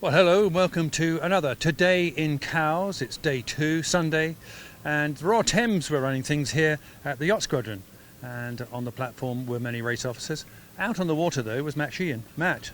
Well, hello and welcome to another Today in Cowes. It's day 2, Sunday, and the Royal Thames were running things here at the Yacht Squadron, and on the platform were many race officers. Out on the water, though, was Matt Sheehan. Matt,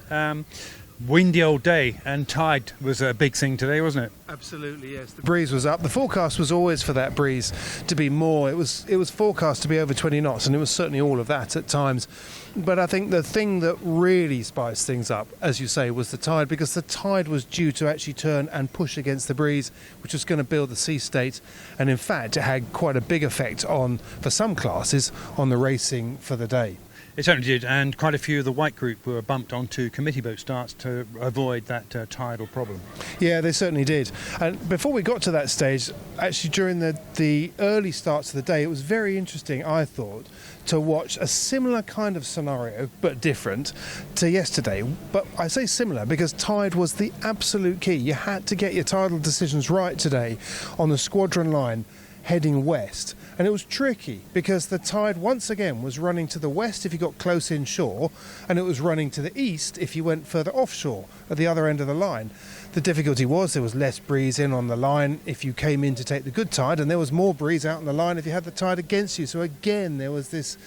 windy old day, and tide was a big thing today, wasn't it? Absolutely, yes. The breeze was up. The forecast was always for that breeze to be more. It was forecast to be over 20 knots, and it was certainly all of that at times. But I think the thing that really spiced things up, as you say, was the tide, because the tide was due to actually turn and push against the breeze, which was going to build the sea state. And in fact, it had quite a big effect on, for some classes, on the racing for the day. It certainly did, and quite a few of the white group were bumped onto committee boat starts to avoid that tidal problem. Yeah, they certainly did. And before we got to that stage, actually during the early starts of the day, it was very interesting, I thought, to watch a similar kind of scenario, but different, to yesterday. But I say similar because tide was the absolute key. You had to get your tidal decisions right today on the squadron line heading west. And it was tricky because the tide once again was running to the west if you got close inshore, and it was running to the east if you went further offshore at the other end of the line. The difficulty was there was less breeze in on the line if you came in to take the good tide, and there was more breeze out on the line if you had the tide against you. So again, there was this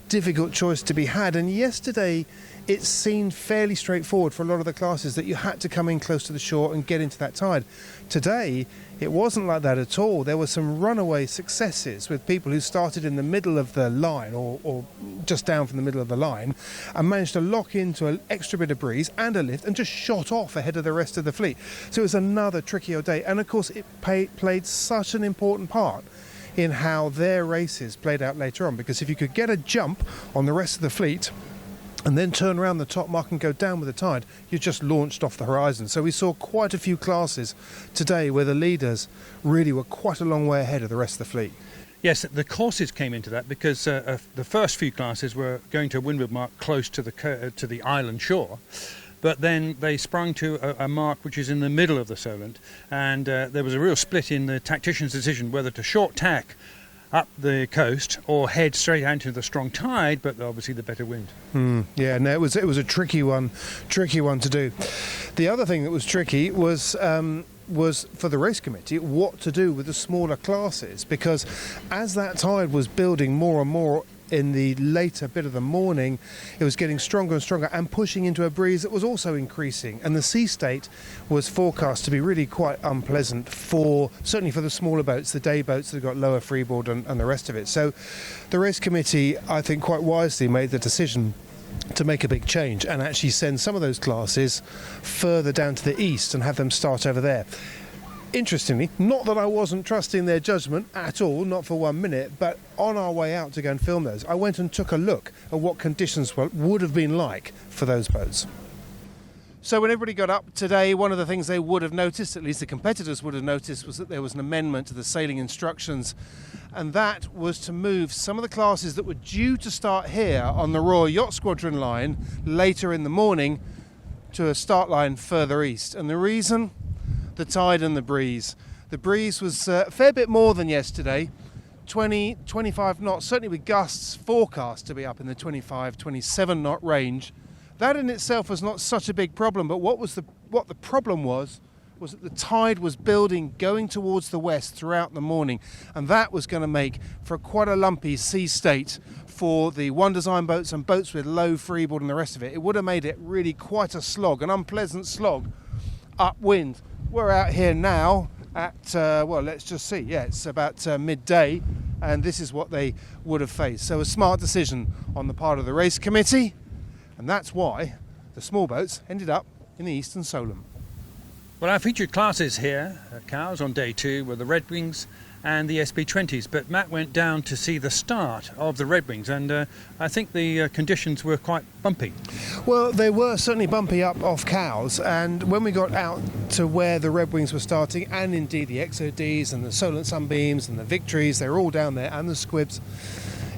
difficult choice to be had. And yesterday it seemed fairly straightforward for a lot of the classes that you had to come in close to the shore and get into that tide. Today it wasn't like that at all. There were some runaway successes with people who started in the middle of the line or just down from the middle of the line and managed to lock into an extra bit of breeze and a lift and just shot off ahead of the rest of the fleet. So it was another tricky old day, and of course it played such an important part in how their races played out later on, because if you could get a jump on the rest of the fleet and then turn around the top mark and go down with the tide, you just launched off the horizon. So we saw quite a few classes today where the leaders really were quite a long way ahead of the rest of the fleet. Yes, the courses came into that because the first few classes were going to a windward mark close to the island shore. But then they sprung to a mark which is in the middle of the Solent, and there was a real split in the tactician's decision whether to short tack up the coast or head straight out into the strong tide, but obviously the better wind. Yeah, no, it was a tricky one to do. The other thing that was tricky was for the race committee what to do with the smaller classes, because as that tide was building more and more in the later bit of the morning, it was getting stronger and stronger and pushing into a breeze that was also increasing, and the sea state was forecast to be really quite unpleasant certainly for the smaller boats, the day boats that have got lower freeboard and the rest of it. So the race committee, I think quite wisely, made the decision to make a big change and actually send some of those classes further down to the east and have them start over there. Interestingly, not that I wasn't trusting their judgment at all, not for 1 minute, but on our way out to go and film those, I went and took a look at what conditions would have been like for those boats. So when everybody got up today, one of the things they would have noticed, at least the competitors would have noticed, was that there was an amendment to the sailing instructions, and that was to move some of the classes that were due to start here on the Royal Yacht Squadron line later in the morning to a start line further east. And the reason? The tide and the breeze. The breeze was a fair bit more than yesterday, 20, 25 knots, certainly with gusts forecast to be up in the 25, 27 knot range. That in itself was not such a big problem, but what the problem was that the tide was building going towards the west throughout the morning, and that was going to make for quite a lumpy sea state for the one design boats and boats with low freeboard and the rest of it. It would have made it really quite a slog, an unpleasant slog upwind. We're out here now at, let's just see. Yeah, it's about midday, and this is what they would have faced. So a smart decision on the part of the race committee, and that's why the small boats ended up in the Eastern Solent. Well, our featured classes here at Cowes on day 2 were the Red Wings and the SB20s, but Matt went down to see the start of the Red Wings, and I think the conditions were quite bumpy. Well, they were certainly bumpy up off Cowes, and when we got out to where the Red Wings were starting, and indeed the XODs and the Solent Sunbeams and the Victories, they were all down there, and the Squibs,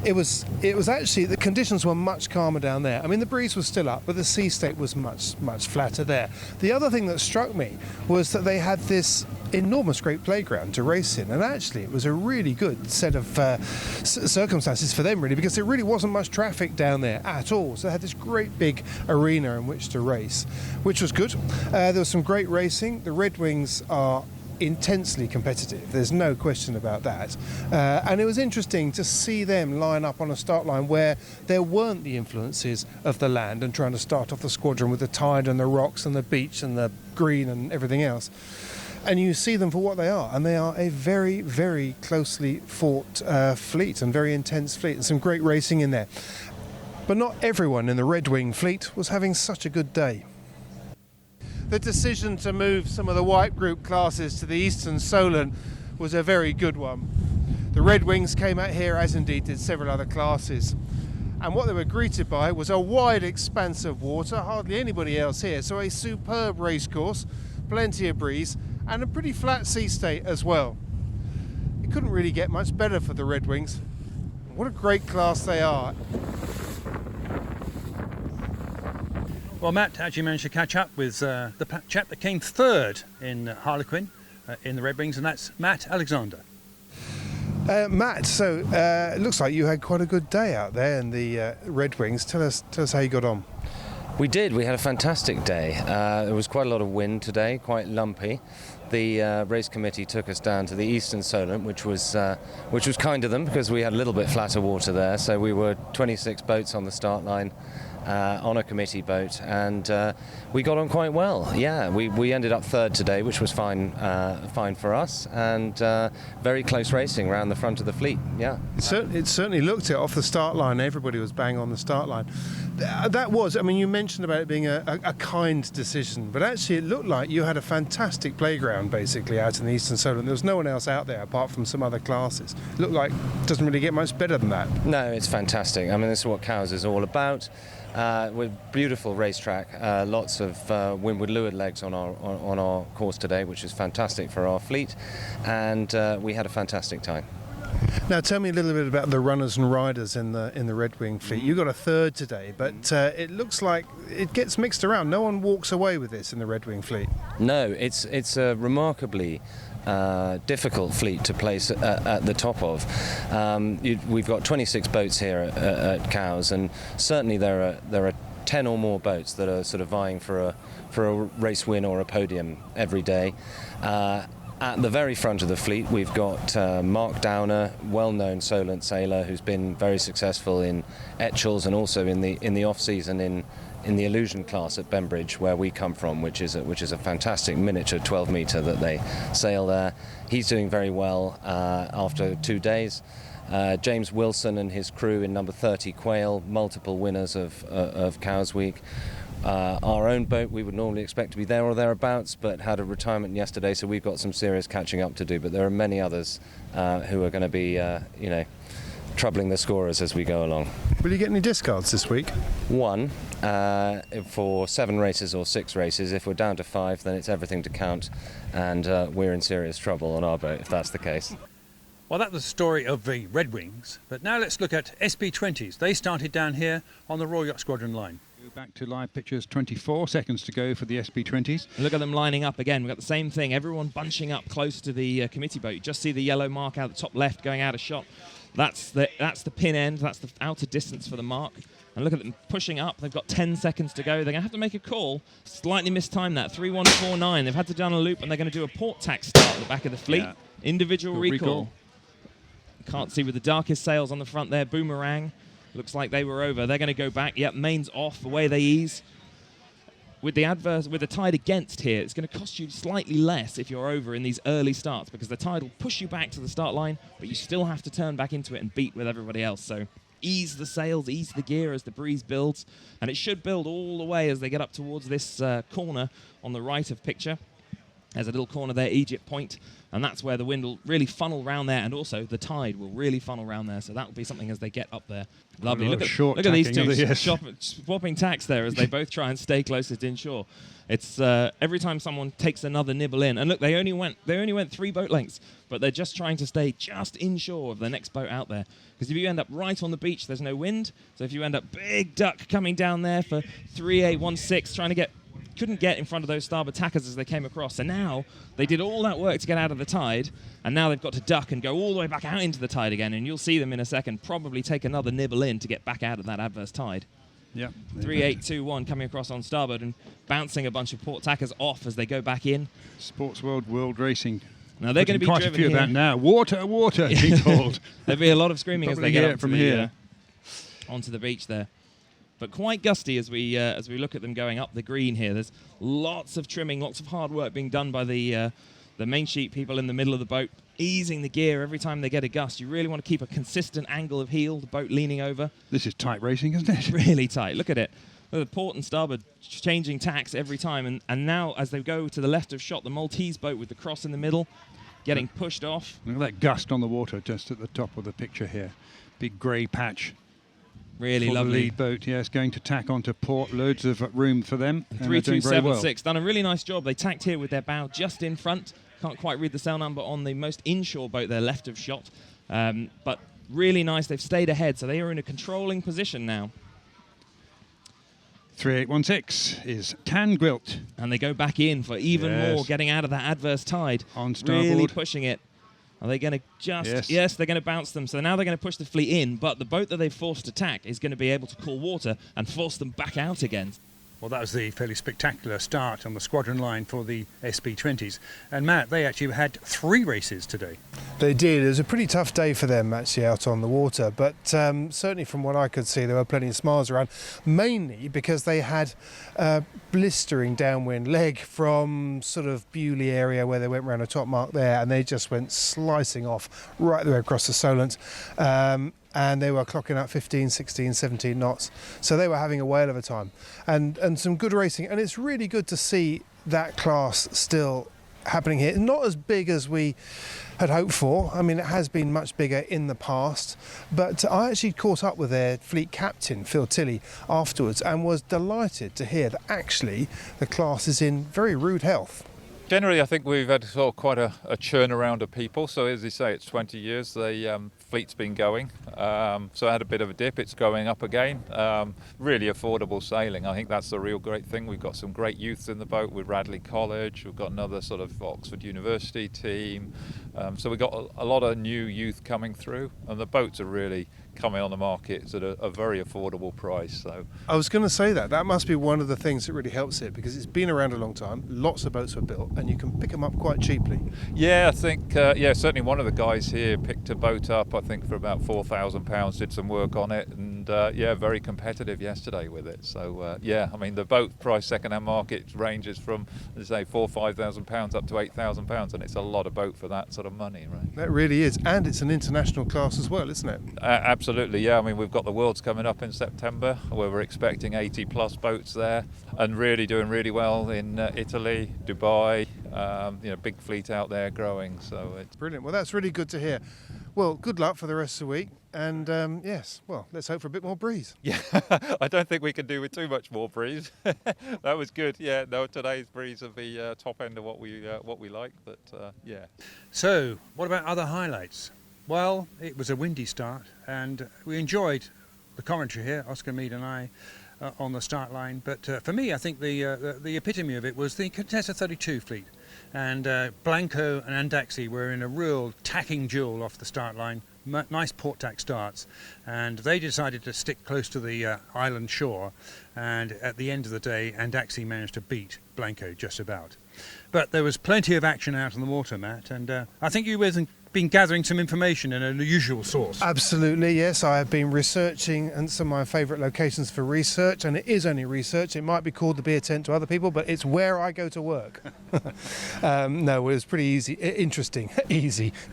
it was actually, the conditions were much calmer down there. I mean, the breeze was still up, but the sea state was much flatter there. The other thing that struck me was that they had this enormous great playground to race in, and actually it was a really good set of circumstances for them, really, because there really wasn't much traffic down there at all, so they had this great big arena in which to race, which was good. There was some great racing. The Red Wings are intensely competitive, there's no question about that, and it was interesting to see them line up on a start line where there weren't the influences of the land and trying to start off the squadron with the tide and the rocks and the beach and the green and everything else. And you see them for what they are, and they are a very, very closely fought fleet, and very intense fleet, and some great racing in there. But not everyone in the Red Wing fleet was having such a good day. The decision to move some of the white group classes to the Eastern Solent was a very good one. The Red Wings came out here, as indeed did several other classes, and what they were greeted by was a wide expanse of water, hardly anybody else here, so a superb racecourse, plenty of breeze, and a pretty flat sea state as well. It couldn't really get much better for the Red Wings. What a great class they are. Well, Matt actually managed to catch up with the chap that came third in Harlequin in the Red Wings, and that's Matt Alexander. Matt, so it looks like you had quite a good day out there in the Red Wings. Tell us how you got on. We did. We had a fantastic day. There was quite a lot of wind today, quite lumpy. The race committee took us down to the Eastern Solent, which was kind of them because we had a little bit flatter water there. So we were 26 boats on the start line. On a committee boat, and we got on quite well. Yeah, we ended up third today, which was fine for us, and very close racing around the front of the fleet. Yeah, it certainly looked it off the start line. Everybody was bang on the start line. That was, I mean, you mentioned about it being a kind decision, but actually it looked like you had a fantastic playground basically out in the Eastern Solent. There was no one else out there apart from some other classes. It looked like it doesn't really get much better than that. No, it's fantastic. I mean, this is what Cowes is all about. With beautiful racetrack, lots of windward leeward legs on our course today, which is fantastic for our fleet, and we had a fantastic time. Now, tell me a little bit about the runners and riders in the Red Wing fleet. You got a third today, but it looks like it gets mixed around. No one walks away with this in the Red Wing fleet. No, it's a remarkably difficult fleet to place at the top of. We've got 26 boats here at Cowes, and certainly there are 10 or more boats that are sort of vying for a race win or a podium every day. At the very front of the fleet, we've got Mark Downer, well-known Solent sailor, who's been very successful in Etchells and also in the off-season in the Illusion class at Bembridge, where we come from, which is a fantastic miniature 12-metre that they sail there. He's doing very well after 2 days. James Wilson and his crew in number 30 Quail, multiple winners of Cowes Week. Our own boat, we would normally expect to be there or thereabouts, but had a retirement yesterday, so we've got some serious catching up to do. But there are many others who are going to be, troubling the scorers as we go along. Will you get any discards this week? One for 7 races or 6 races. If we're down to 5, then it's everything to count, and we're in serious trouble on our boat if that's the case. Well, that was the story of the Red Wings, but now let's look at SP20s. They started down here on the Royal Yacht Squadron line. Back to live pictures, 24 seconds to go for the SP20s. Look at them lining up again. We've got the same thing, everyone bunching up close to the committee boat. You just see the yellow mark out the top left going out of shot. That's the pin end, that's the outer distance for the mark. And look at them pushing up. They've got 10 seconds to go. They're going to have to make a call. Slightly mistimed that. 3149. They've had to down a loop, and they're going to do a port tack start at the back of the fleet. Yeah. Individual recall. Can't see with the darkest sails on the front there. Boomerang. Looks like they were over. They're going to go back. Yep, main's off. Away they ease. With the tide against here, it's going to cost you slightly less if you're over in these early starts, because the tide will push you back to the start line, but you still have to turn back into it and beat with everybody else. So ease the sails, ease the gear as the breeze builds, and it should build all the way as they get up towards this corner on the right of picture. There's a little corner there, Egypt Point, and that's where the wind will really funnel round there, and also the tide will really funnel round there, so that will be something as they get up there. Lovely. Look at these two swapping tacks there as they both try and stay closest inshore. It's every time someone takes another nibble in, and look, they only went 3 boat lengths, but they're just trying to stay just inshore of the next boat out there. Because if you end up right on the beach, there's no wind. So if you end up big duck coming down there for 3816, trying to get couldn't get in front of those starboard tackers as they came across. So now they did all that work to get out of the tide, and now they've got to duck and go all the way back out into the tide again. And you'll see them in a second probably take another nibble in to get back out of that adverse tide. Yeah. 3821 coming across on starboard and bouncing a bunch of port tackers off as they go back in. Sports World Racing. Now they're going to be quite driven a few here. of that now. Water, be told. There'll be a lot of screaming as they get up from to here onto the beach there. But quite gusty as we look at them going up the green here. There's lots of trimming, lots of hard work being done by the main sheet people in the middle of the boat, easing the gear every time they get a gust. You really want to keep a consistent angle of heel, the boat leaning over. This is tight racing, isn't it? Really tight. Look at it. The port and starboard changing tacks every time. And now as they go to the left of shot, the Maltese boat with the cross in the middle getting pushed off. Look at that gust on the water just at the top of the picture here. Big grey patch. Really for lovely. The lead boat, yes, going to tack onto port. Loads of room for them. And they're doing very well. 3276. Done a really nice job. They tacked here with their bow just in front. Can't quite read the sail number on the most inshore boat there, left of shot. But really nice. They've stayed ahead, so they are in a controlling position now. 3816 is Tangwilt. And they go back in for even more, getting out of that adverse tide. On starboard. Really pushing it. Are they going to just... Yes, they're going to bounce them. So now they're going to push the fleet in, but the boat that they've forced to tack is going to be able to call water and force them back out again. Well, that was the fairly spectacular start on the squadron line for the SB20s. And Matt, they actually had 3 races today. They did. It was a pretty tough day for them actually out on the water, but certainly from what I could see there were plenty of smiles around, mainly because they had a blistering downwind leg from sort of Bewley area where they went around a top mark there, and they just went slicing off right the way across the Solent. And they were clocking out 15, 16, 17 knots. So they were having a whale of a time. And some good racing. And it's really good to see that class still happening here. Not as big as we had hoped for. I mean, it has been much bigger in the past. But I actually caught up with their fleet captain, Phil Tilley, afterwards and was delighted to hear that actually the class is in very rude health. Generally, I think we've had sort of quite a churn around of people. So as you say, it's 20 years the fleet's been going. So I had a bit of a dip. It's going up again. Really affordable sailing. I think that's the real great thing. We've got some great youths in the boat with Radley College. We've got another sort of Oxford University team. So we've got a lot of new youth coming through, and the boats are really coming on the market at a very affordable price. So I was going to say that must be one of the things that really helps it, because it's been around a long time, lots of boats were built, and you can pick them up quite cheaply. Yeah, I think certainly one of the guys here picked a boat up, I think for about £4,000, did some work on it, and very competitive yesterday with it. So I mean the boat price second-hand market ranges from, let's say, £4,000 or £5,000 up to £8,000, and it's a lot of boat for that sort of money, right? That really is, and it's an international class as well, isn't it? Absolutely, yeah. I mean, we've got the Worlds coming up in September, where we're expecting 80 plus boats there, and really doing really well in Italy, Dubai. Big fleet out there growing. So it's brilliant. Well, that's really good to hear. Well, good luck for the rest of the week, and let's hope for a bit more breeze. Yeah, I don't think we can do with too much more breeze. That was good. Yeah, no, today's breeze will be top end of what we like, but yeah. So, what about other highlights? Well, it was a windy start, and we enjoyed the commentary here, Oscar Mead and I, on the start line. But for me, I think the epitome of it was the Contessa 32 fleet. And Blanco and Andaxi were in a real tacking duel off the start line. Nice port tack starts, and they decided to stick close to the island shore. And at the end of the day, Andaxi managed to beat Blanco just about. But there was plenty of action out on the water, Matt, and I think you been gathering some information in an unusual source. Absolutely, yes. I have been researching and some of my favourite locations for research, and it is only research. It might be called the beer tent to other people, but it's where I go to work. No, it was pretty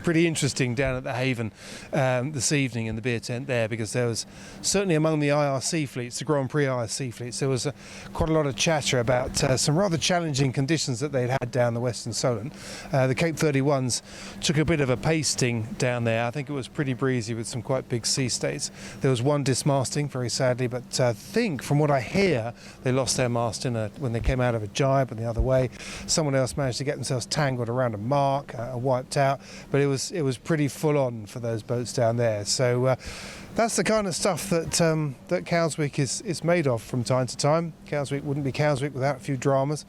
pretty interesting down at the Haven this evening in the beer tent there, because there was certainly among the IRC fleets, the Grand Prix IRC fleets, there was quite a lot of chatter about some rather challenging conditions that they'd had down the Western Solent. The Cape 31s took a bit of a pay hasting down there. I think it was pretty breezy with some quite big sea stays. There was one dismasting, very sadly, but I think from what I hear, they lost their mast when they came out of a jibe and the other way. Someone else managed to get themselves tangled around a mark and wiped out, but it was pretty full on for those boats down there. So that's the kind of stuff that that Cowswick is made of from time to time. Cowswick wouldn't be Cowswick without a few dramas.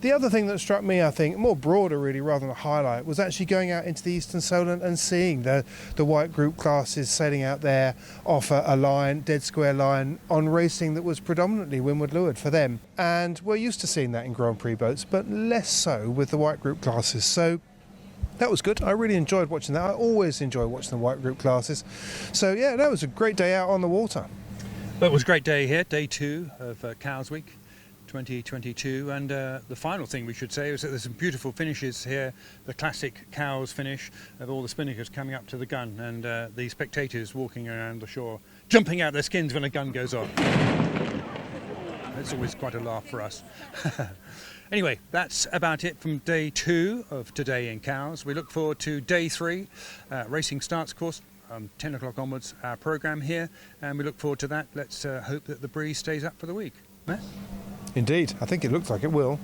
The other thing that struck me, I think, more broader really rather than a highlight, was actually going out into the Eastern Solent and seeing the white group classes sailing out there off a line, dead square line, on racing that was predominantly windward leeward for them. And we're used to seeing that in Grand Prix boats, but less so with the white group classes. So that was good. I really enjoyed watching that. I always enjoy watching the white group classes. So yeah, that was a great day out on the water. Well, it was a great day here, day 2 of Cowswick 2022, and the final thing we should say is that there's some beautiful finishes here. The classic Cows finish of all the spinnakers coming up to the gun, and the spectators walking around the shore, jumping out their skins when a gun goes off. It's always quite a laugh for us. Anyway, that's about it from day 2 of Today in Cows. We look forward to day 3. Racing starts, of course, 10 o'clock onwards, our programme here, and we look forward to that. Let's hope that the breeze stays up for the week. Matt? Indeed, I think it looks like it will.